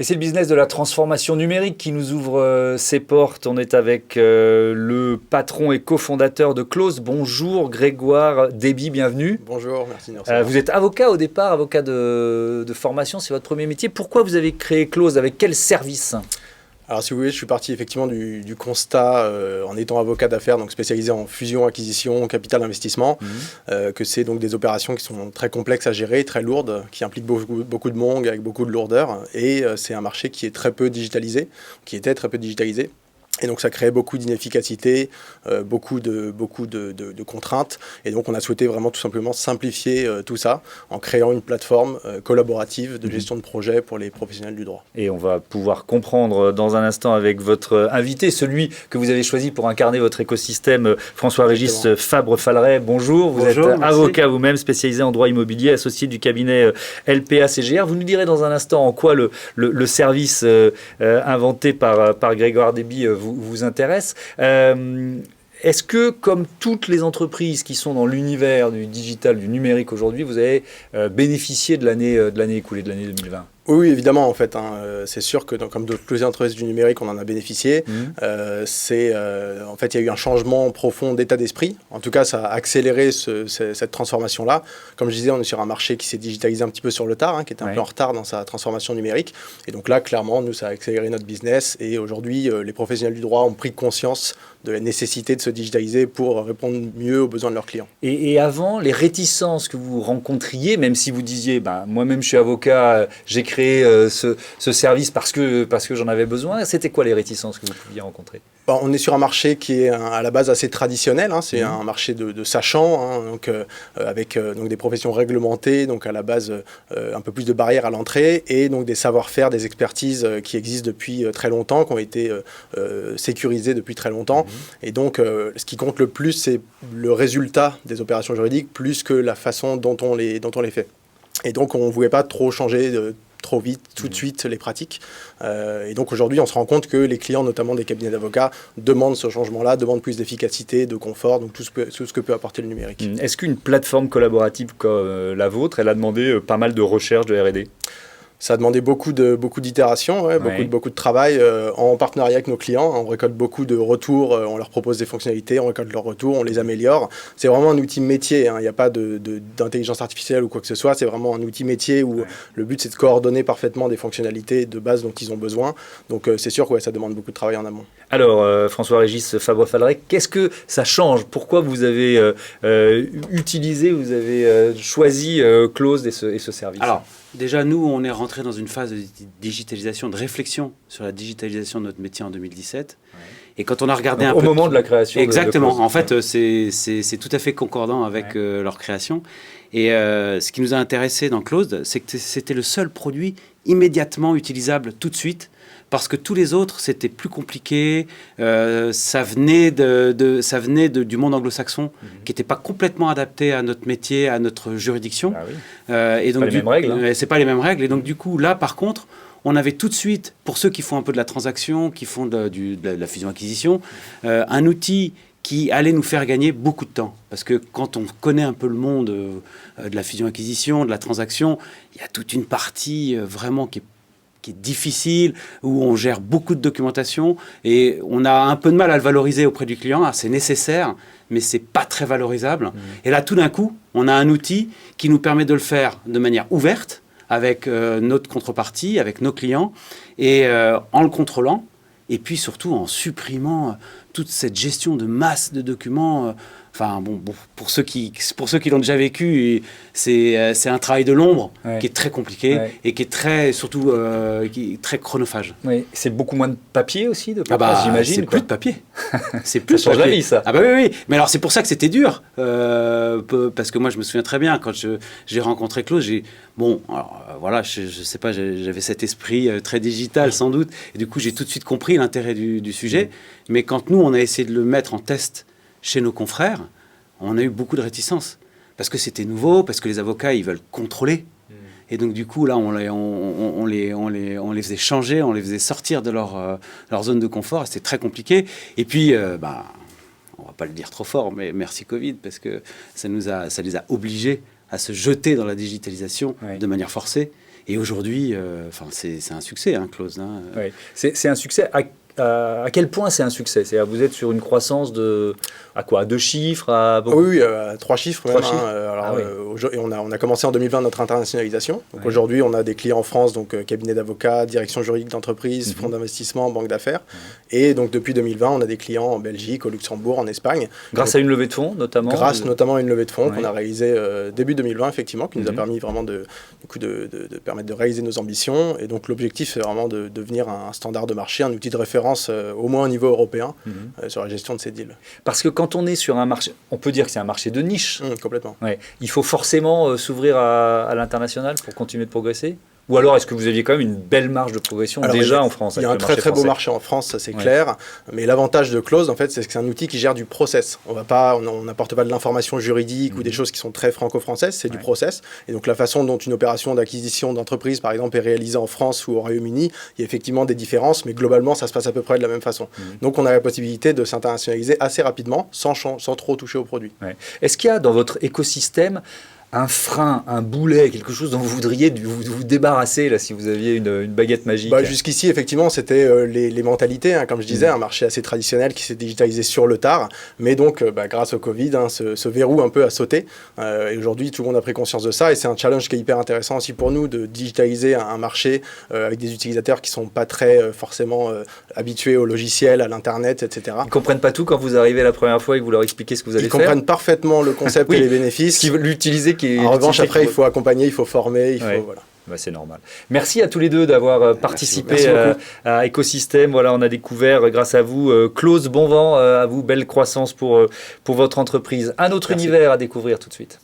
Et c'est le business de la transformation numérique qui nous ouvre ses portes. On est avec le patron et cofondateur de Close. Bonjour Grégoire Déby, bienvenue. Bonjour, merci de nous recevoir. Vous êtes avocat au départ, avocat de formation, c'est votre premier métier. Pourquoi vous avez créé Close? Avec quel service? Alors si vous voulez, je suis parti effectivement du constat, en étant avocat d'affaires, donc spécialisé en fusion, acquisition, capital investissement, que c'est donc des opérations qui sont très complexes à gérer, très lourdes, qui impliquent beaucoup de monde, avec beaucoup de lourdeur, et c'est un marché qui est très peu digitalisé, qui était très peu digitalisé. Et donc ça crée beaucoup d'inefficacité, beaucoup de contraintes. Et donc on a souhaité vraiment tout simplement simplifier tout ça en créant une plateforme collaborative de gestion de projet pour les professionnels du droit. Et on va pouvoir comprendre dans un instant avec votre invité, celui que vous avez choisi pour incarner votre écosystème, François-Régis Fabre-Falleret. Bonjour, vous êtes avocat vous-même, spécialisé en droit immobilier, associé du cabinet LPA-CGR. Vous nous direz dans un instant en quoi le service inventé par Grégoire Déby vous intéresse. Est-ce que, comme toutes les entreprises qui sont dans l'univers du digital, du numérique aujourd'hui, vous avez bénéficié de l'année écoulée, de l'année 2020 ? Oui, évidemment, en fait. C'est sûr que, comme plusieurs entreprises du numérique, on en a bénéficié. En fait, il y a eu un changement profond d'état d'esprit. En tout cas, ça a accéléré cette transformation-là. Comme je disais, on est sur un marché qui s'est digitalisé un petit peu sur le tard, qui était un peu en retard dans sa transformation numérique. Et donc là, clairement, nous, ça a accéléré notre business. Et aujourd'hui, les professionnels du droit ont pris conscience de la nécessité de se digitaliser pour répondre mieux aux besoins de leurs clients. Et avant, les réticences que vous rencontriez, même si vous disiez, moi-même je suis avocat, j'ai créé ce service parce que j'en avais besoin, c'était quoi les réticences que vous pouviez rencontrer ? On est sur un marché qui est à la base assez traditionnel, c'est un marché de sachants, avec des professions réglementées, donc à la base un peu plus de barrières à l'entrée, et donc des savoir-faire, des expertises qui existent depuis très longtemps, qui ont été sécurisées depuis très longtemps. Et donc ce qui compte le plus, c'est le résultat des opérations juridiques, plus que la façon dont on les fait. Et donc on ne voulait pas trop changer trop vite, tout de suite, les pratiques. Et donc aujourd'hui, on se rend compte que les clients, notamment des cabinets d'avocats, demandent ce changement-là, demandent plus d'efficacité, de confort, donc tout ce que peut apporter le numérique. Est-ce qu'une plateforme collaborative comme la vôtre, elle a demandé pas mal de recherche, de R&D ? Ça a demandé beaucoup d'itérations, beaucoup de travail en partenariat avec nos clients. On récolte beaucoup de retours, on leur propose des fonctionnalités, on récolte leurs retours, on les améliore. C'est vraiment un outil métier, il n'y a pas d'intelligence artificielle ou quoi que ce soit. C'est vraiment un outil métier où le but, c'est de coordonner parfaitement des fonctionnalités de base dont ils ont besoin. Donc c'est sûr que ça demande beaucoup de travail en amont. Alors, François-Régis Fabre-Falleret, qu'est-ce que ça change ? Pourquoi vous avez choisi Close et ce service ? Alors, déjà, nous, on est rentré dans une phase de digitalisation, de réflexion sur la digitalisation de notre métier en 2017. Et quand on a regardé donc, au moment de la création. Exactement. De Close. En fait, c'est tout à fait concordant avec leur création. Et ce qui nous a intéressé dans Close, c'est que c'était le seul produit immédiatement utilisable tout de suite. Parce que tous les autres, c'était plus compliqué, ça venait du monde anglo-saxon, qui n'était pas complètement adapté à notre métier, à notre juridiction. Et donc, c'est pas les mêmes règles. C'est pas les mêmes règles. Et donc, du coup, là, par contre, on avait tout de suite, pour ceux qui font un peu de la transaction, qui font de la fusion-acquisition, un outil qui allait nous faire gagner beaucoup de temps. Parce que quand on connaît un peu le monde de la fusion-acquisition, de la transaction, il y a toute une partie vraiment qui est difficile, où on gère beaucoup de documentation et on a un peu de mal à le valoriser auprès du client. Alors, c'est nécessaire, mais c'est pas très valorisable. Et là, tout d'un coup, on a un outil qui nous permet de le faire de manière ouverte avec notre contrepartie, avec nos clients, et en le contrôlant, et puis surtout en supprimant toute cette gestion de masse de documents. Pour ceux qui l'ont déjà vécu, c'est un travail de l'ombre qui est très compliqué et qui est très chronophage. Oui. C'est beaucoup moins de papier aussi, j'imagine. C'est plus de papier. C'est plus ça change la vie, ça. Ah bah oui. Mais alors c'est pour ça que c'était dur, parce que moi je me souviens très bien quand j'ai rencontré Close, je sais pas, j'avais cet esprit très digital sans doute, et du coup j'ai tout de suite compris l'intérêt du sujet. Mais quand nous on a essayé de le mettre en test chez nos confrères, on a eu beaucoup de réticences. Parce que c'était nouveau, parce que les avocats, ils veulent contrôler. Et donc, du coup, là, on les faisait changer, on les faisait sortir de leur zone de confort. Et c'était très compliqué. Et puis, on ne va pas le dire trop fort, mais merci Covid, parce que ça les a obligés à se jeter dans la digitalisation de manière forcée. Et aujourd'hui, c'est un succès, hein, Close. Hein. Oui. C'est un succès. À quel point c'est un succès? C'est-à-dire, vous êtes sur une croissance à quoi? À 2 chiffres Oui, 3 chiffres. 3 chiffres. Et on a commencé en 2020 notre internationalisation. Donc aujourd'hui, on a des clients en France, donc cabinet d'avocats, direction juridique d'entreprise, fonds d'investissement, banque d'affaires. Et donc depuis 2020, on a des clients en Belgique, au Luxembourg, en Espagne. Grâce à une levée de fonds, notamment? Grâce notamment à une levée de fonds qu'on a réalisée début 2020, effectivement, qui nous a permis vraiment de permettre de réaliser nos ambitions. Et donc l'objectif, c'est vraiment de devenir un standard de marché, un outil de référence au moins au niveau européen sur la gestion de ces deals. Parce que quand on est sur un marché, on peut dire que c'est un marché de niche. Complètement. Ouais. Il faut forcément s'ouvrir à l'international pour continuer de progresser? Ou alors, est-ce que vous aviez quand même une belle marge de progression en France? Il y a un très beau marché en France, ça c'est clair. Mais l'avantage de Close, en fait, c'est que c'est un outil qui gère du process. On n'apporte pas de l'information juridique ou des choses qui sont très franco-françaises, c'est du process. Et donc la façon dont une opération d'acquisition d'entreprise, par exemple, est réalisée en France ou au Royaume-Uni, il y a effectivement des différences, mais globalement, ça se passe à peu près de la même façon. Donc on a la possibilité de s'internationaliser assez rapidement, sans trop toucher au produit. Ouais. Est-ce qu'il y a dans votre écosystème un frein, un boulet, quelque chose dont vous voudriez vous débarrasser là, si vous aviez une baguette magique? Jusqu'ici, effectivement, c'était les mentalités, hein, comme je disais, un marché assez traditionnel qui s'est digitalisé sur le tard. Mais donc, grâce au Covid, ce verrou un peu a sauté. Et aujourd'hui, tout le monde a pris conscience de ça. Et c'est un challenge qui est hyper intéressant aussi pour nous de digitaliser un marché avec des utilisateurs qui ne sont pas très forcément habitués au logiciel, à l'Internet, etc. Ils ne comprennent pas tout quand vous arrivez la première fois et que vous leur expliquez ce que vous allez faire? Ils comprennent parfaitement le concept et les bénéfices. Qui veulent l'utiliser. En revanche, après, il faut accompagner, il faut former, voilà. C'est normal. Merci à tous les deux d'avoir participé à Écosystème. Voilà, on a découvert grâce à vous Close, bon vent à vous, belle croissance pour votre entreprise. Un autre univers à découvrir tout de suite.